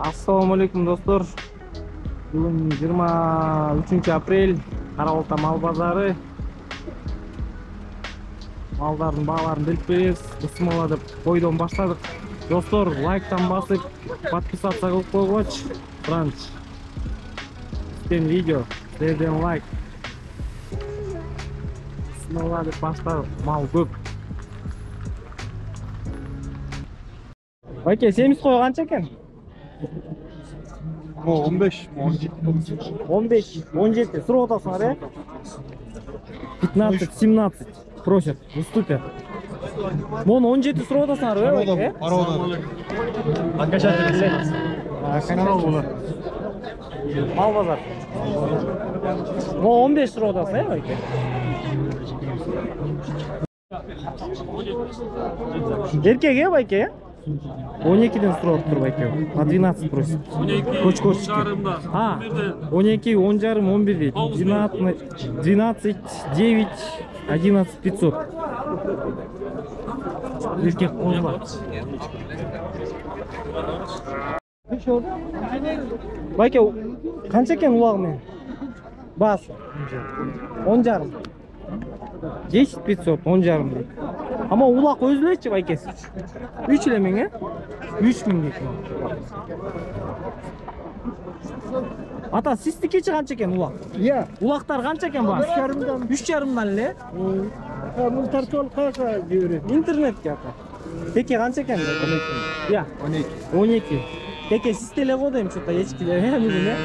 Assalomu alaykum do'stlar. Bugun 23-aprel, Qarag'olta mal bozori. Malдардын бааларын билип беребиz. Бисмилла деп койдон баштадык. Достор, лайктан басып, подписаться кылып койгоч, бранч. Сизден видео, сизден лайк. Бисмилла деп баштадык. Мал көп. Байке, семиз кой канча экен? 15, 17. Сурап атасыңар, э? 15, 17 просят, уступят. Мону 17 сурап атасыңар, э? Мал базар. Мону 15 сурап атасың, э, байке? Эркек, э, байке? 12'den сурап тур байке. На 12 просит. Коч-кочки. 12, 10 жарым, 11 дейт. 12, 9, 11 500. Эркек козла. Байке, канча экен улагы менен? Бас. 10 жарым. 10 500, 10 жарым дейт. Ama ulak özleçi baykesi. 3 ile menge? 3000 deydi. Ata sistiki kança eken ulak? Ya. Ulaklar kança eken var? 3,5'dan ile. Bunu tartol kayaka diyorum. İnternet ata. Peki kança eken? 12. Ya. 12. Peki siz tele kodayım şu da geçkiler he mi ne?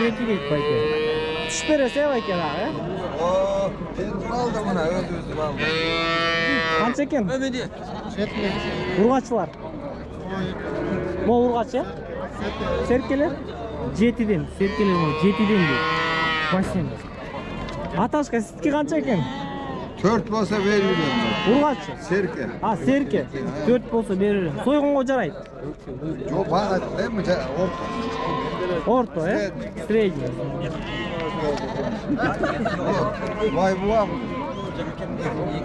12 deydi bayke. Tuş berese bayke ha he? Oo, ben aldım bana öldürdüm aldım. Kança eken? Ömedi. Urgaçlar. Mo urgaç ya? Serkeler? 7'den. Serkeler mo 7'den deydi. Başlayın. Ataşka sizki kança eken? 4 bolsa veririm. Urgaç. Serke. Ha serke. 4 bolsa veririm. Soygunga jarayt. Çok bana değil mi? Orta. Orta he? Srednji. Vay buam.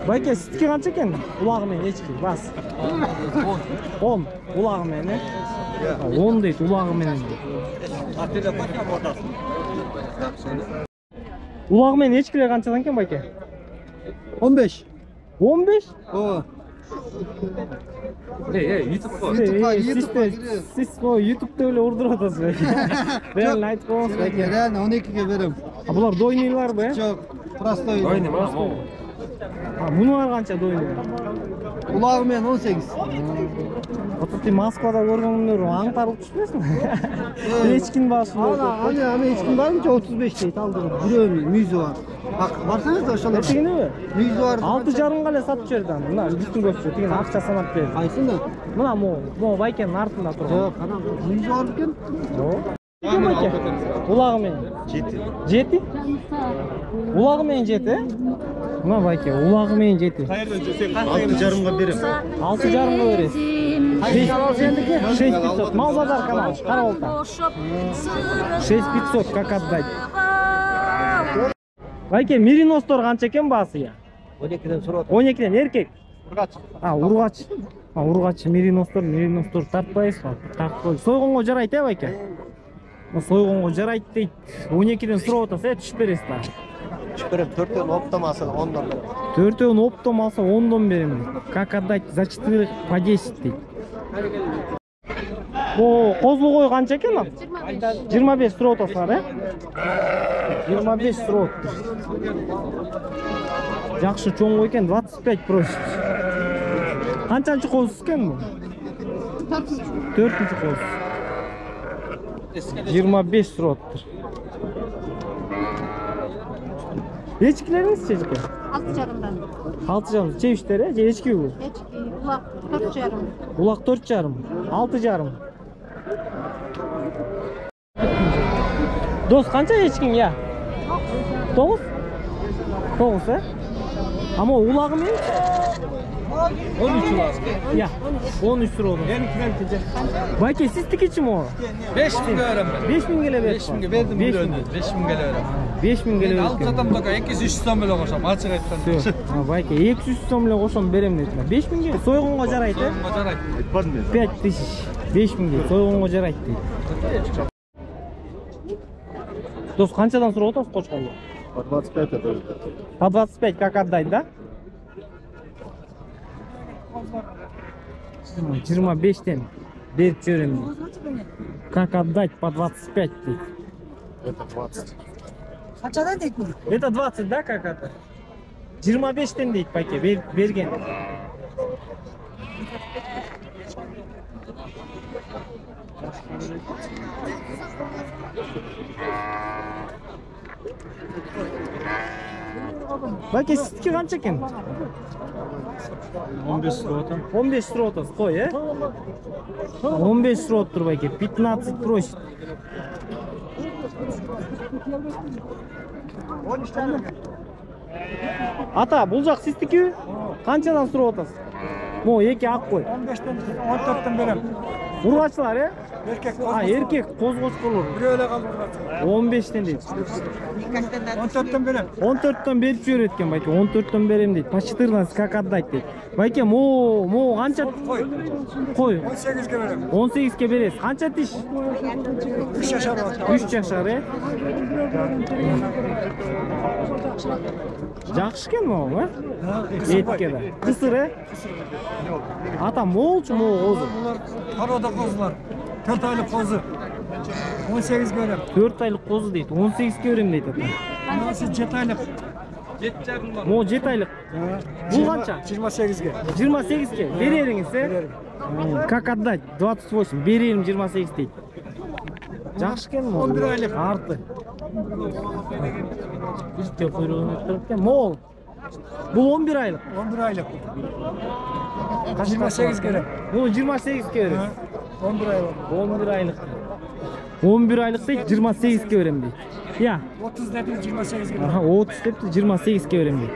Bayke sizki kança eken? Ulagı men echki bas. 10. Ulagı men he? 10 deydi ulagı menen deydi. Ulagı men echkiler kançadan eken bayke? 15. 15? O. Siz o YouTube'da öyle urdurup atasınız. Real night boss belki. Real 12'ye veririm. Ha bunlar doynuyorlar be. Çok. Prostoy. Ha bunlar kança doynuyor. Ulağım ben 18. Ototi Moskvada görgөндөр аңтарылып түшпөсүң? Echkin basın. Ana hiç kim var mı ki 35 deyit aldırım. Buraya müziği var. Bak varsanız da aşağıda. Etigini mi? Müziği var. 6,5 эле сатып жиберди аны. Мына үстүн көпчү тиген акча санап берди. Aysin da. Мына mo байкенин артында турган. Yok ana müziği var mıken? Экен байке? Улагы менен. 7. Улагы менен 7, Мына байке, улагы менен 7. 6,5'a берем. 6,5'a бересиз. 6500. Мал базар канал. Қарағолта. 6500 как отдать? Байке, мериностор канча экен баасы я? 12'den sonra. 12'den эркек. Urgaç. Ургач. Ургач мериностор тартпайсыз ба? Тартпай. Сойгонго жарайт э байке? Сойгонго жарайт дейт. 12'den сурап атасыз, түшүп бересиз да. Çıkarım 4'ten optaması 10'dan берем. 4'өн оптом алса 10'дон берем дейт. Как отдать за 4 по 10 дейт. О, козлу кой канча экен ал? 25 сурап атасыңар, э? 25 сурап. Жакшы чоң кой экен, 25 просит. Канчанчы козусуз экен бу? 4-чү коз. 25 сурап атыр. Echkileriniz çocuk ya? 6,5'dan. 6,5. Çevişler ya? Echki bu? Echki, ulak 4,5. Ulak 4,5. 6,5. Dost kança echkin ya? 9? 9 he? Ama ulağı mı? 13 ulak. Ya 13 lira oldu. Benimkinden tecek. Bayke sizlik içim o? 5.000 öğren ben. 5.000 gele ver. 5.000 verdim bir önde. 5.000 gele öğren. 5.000 gele ver. Alt adam da 200 сом беле кошом, ачык айтканда. Байке 200 сом беле кошом берем дейт. 5.000 ге сойгонго жарайт, э? Жарайт. 5000. 5000 deydi. Soygunga жарайт deydi. Дос, қаншадан сұрап отырсыз қошқарды? По 25 это. По 25 как отдать, да? 25-тен беріп жіберемін дейді. Как отдать по 25 дейді. Это 20. Қаншадан дейді? Это 20, да, как отдать? 25-тен дейді паке, берген. Баке, сіздікі қанша екен? 15 лотом. 15 лira отасыз, қой, е? 15 лira тұр баке, 15 просит. Ата, бұл жақ сіздікі? Қаншадан сұрап отасыз? Мо, екі ақ қой. 15'ten 14'ten берem. Urgaçlar ya? Erkek Ha, erkek qo'zg'ochqo'lar. Böyle kalır. 15'ten deydi. 14'ten berem. 14'ten berib jibberayotgan baka, 14'ten berem deydi. По 14 как отдать deydi. Baka, mo qancha qo'y? 18'e berem. 18 ga berasiz. Qancha tish? 3 yaşar var. 3 yashar, ya. Yaxshi ekan bu, ha? Etga da. Qisir, ha? Ata mo'lchi, mo' o'zi. Bunlar paroda kozlar. 4 aylık kozu. 18 berem. 4 aylık qo'zi deydi. 18 ga berem deydi. Nasıl 7 aylık? 7,5 var. Mo 7 aylık. Bu qancha? 28'e. 28 ga bereringiz, ha? Как отдать? 28. Берем 28 deydi. Yaxshi ekan bu. 11 aylık. Artı. İşte kuyruğunu öttürüp Moğol. Bu 11 aylık. 11 aylık. Kaç 28 kaç var? kere. Bu 28 kere. 11 aylık. 11 aylık. 11 aylık değil 28 kere verem deydi. Ya. 30 dedi 28 kere. Aha 30 depti 28 kere verem deydi.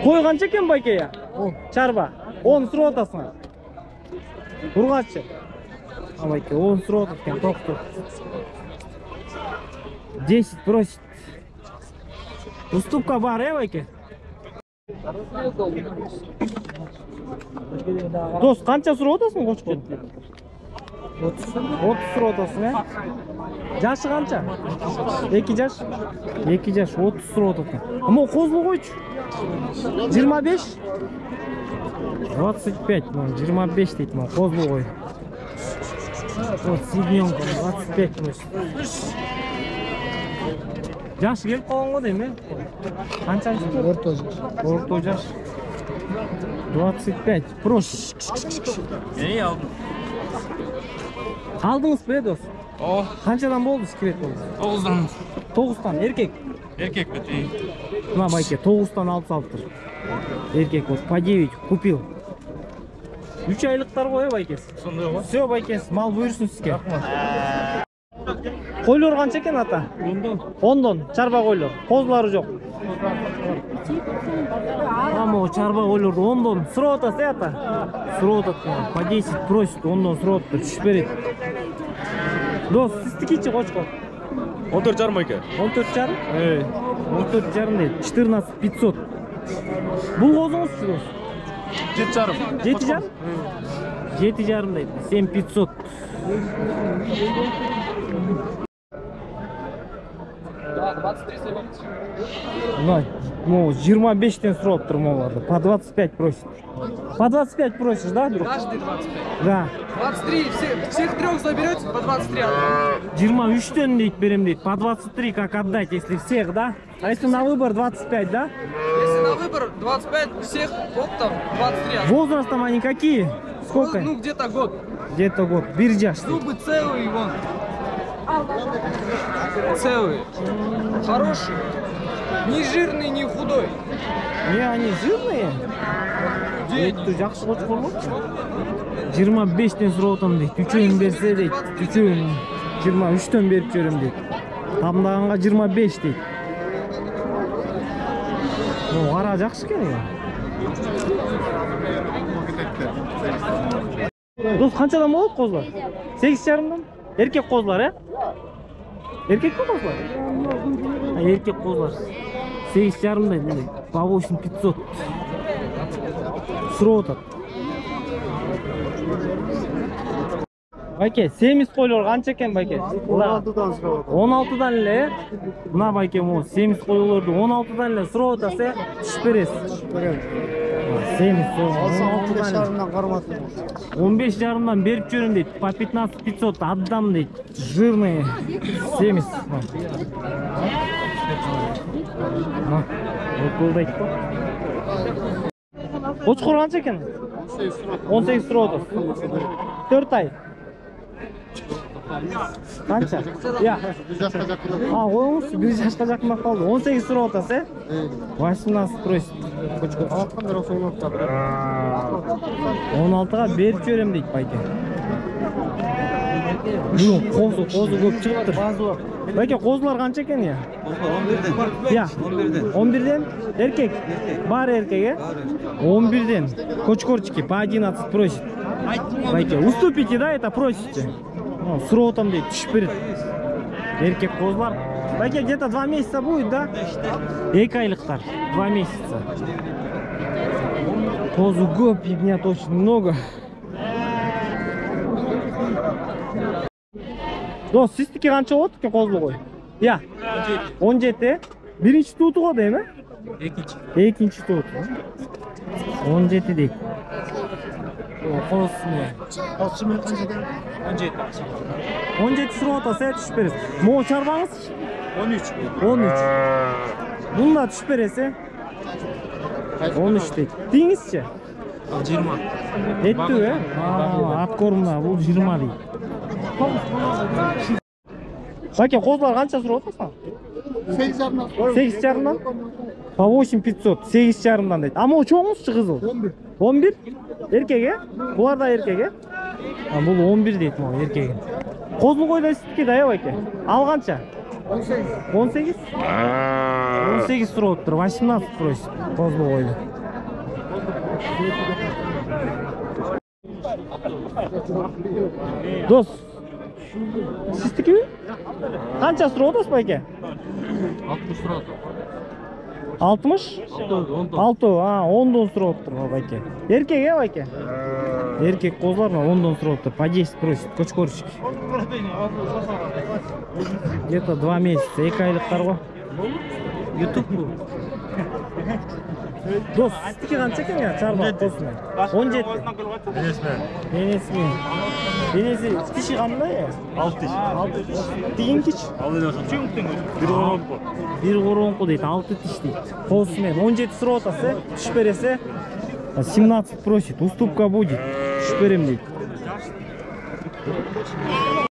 Koy qancha ekan bayka ya? 10. Çarba. 10 sura otasına. Urgaççı. Ha bayka 10 sura otatken to'xtu. 10 просит. Уступка бар, ya bayka? Dost, qancha sura otasın qo'chqor? 30 sura otasın, ha? Yaşı qancha? 2 yaş. 2 yaş 30 sura otatın. Ama qo'zli qo'ychi. 25. 25, 25 deydi, qo'zli qo'y. Вот седьмёнка 25 просит. Yaşı kelib qolgan deymi? Qanchasi? O'rta yaş. 25 просит. Neyi aldın? Aldınız be dost. O Qanchadan bo'ldi sekret bo'ldi? 9'dan. 9'dan erkek. Erkek mi değil? На байке 9'dan aldı saltır. Erkek вот по 9 купил. 3 aylıklar koya baykesi. Sonunda var. Все baykesi mal buyursun sizge. Koylar qancha ekan ata? 10'dan. Çarba koylar. Kozlары жоқ. Ama o çarba koylarda 10'dan. Sıra otası ya ata. Sıra otatken. По 10 просит 10'dan sıra otatır. Düşüp beredi. Dost sizdiki qo'chqor. 14 jarım aka. 14 jarım? 14 jarım deydi. 14 500. Бұл қозыңыз şu dost? 7 jarım. 7 jarım? 7 jarım deydi. Sen 500. Мынай, 25-тен сұрап тұр моларды. По 25 просит. По 25 просишь, да, друг? Каждый 25. Да. 23, всех трех заберете по 23. 23-тен deydi берем deydi. По 23 как отдать, если всех, да? А если на выбор 25, да? Если на выбор 25, всех оптом 23. Возрастом они какие? Сколько? Ну, где-то год. Где-то год. Биржаш. Зубы целые, вон. Целые. Хороший. Не жирный, не худой. Не, они жирные? Етті жақсы қочқор ғой. 25-тен сұрауытам дейді. 3-ін берсе дейді. 3-ін 23-тен беріп жүрім дейді. Тамдағанға 25 дейді. Қара жақсы екен ғой. Дос, қаншадан болады қозлар? 8 жарымдан? Еркек қозлар, е? Еркек пе қозлар? Еркек қозлар. 8 жарымдай, по 8500. Сұрап отады. Байке, семиз койлор канча экен байке? 16'dan sıraladım. 16'dan эле. Мына байке могу семиз койлорду 16'dan эле сурап атасы, түшүп бересиз. Семиз Alsam 15 16'dan эле. yarımdan karmatım. 15 жарымдан берип жүрөм дейт. По 15 500 отдам дейт. Жирный семиз. Окулдайт го. Кочкор канча экен? 18 сурап атасыз. 4 ай. Kança? Ya. Bir yaşta yakın. Ha, koymuş. Bir yaşta yakın kaldı. 18 sıra otası. Başından sprosit. Altın lira sonra tabii. 16'ga berip жіберем дейт байке. Бүгін қозы көп шығыптыр. Байке, қозылар қанша екен я? 11'den. Ya. 11'den. Erkek. Бар erkek ya? 11'den. Кочкорчики по 11 просит. Байке, уступите, да, это просите? Сурап атам дейді, түшіп береді. Еркек қозылар. Байке, где-то 2 месяца будет, да? 2 айлықтар. 2 месяца. Қозу көп, ягнят очень много. Дос, сіздікі қанша болады екен қозылы ғой? Я. 17. Бірінші туыты ғой дейм, екінші туыты. 17 дейік. Қозысыны. 17 сурап атасы, түшіп бересіз. Моу чарбаңыз? 13. Бұнда түшіп бересі? 13 дейік. Дейіңізші? 20. Етту, ат корымда, бұл 20 дейік. Баке, қозылар қанша сурап атасың? 8 yarımdan. 8 жарымдан? По 8500, 8 жарымдан дейді. Ама чоңызшы қызыл? 11. Еркек, е? Бұлар да еркек, е? Бұл 11 дейді мұғы еркегін. Қозыл қойда сіздікі да, е, байке? Ал қанша? 18? 18 сурап тұр, 18 просит қозыл қойда. Дос, сіздікі бе? Қанша сурап атасыз байке? 60 lira. 60? 6, 10'dan сурап тұр байке. Еркек, е, байке? Еркек қозылар ма 10'dan сурап тұр, по 10 просит, кочкорчик. Где-то 2 месяца, 2 айлықтар ғой. YouTube бұл. Дос, сіздікі қанша екен я? Чарба қосына. 17. Денесімен. Денесі тиші қандай я? 6 тиш. 6 тиш. Дейін кеш? 1 qoronqu дейді, 6 тиш дейді. Қосымен 17 сурап атасы, түшіп бересі 17 просит, уступка будет, түшіп берем дейді.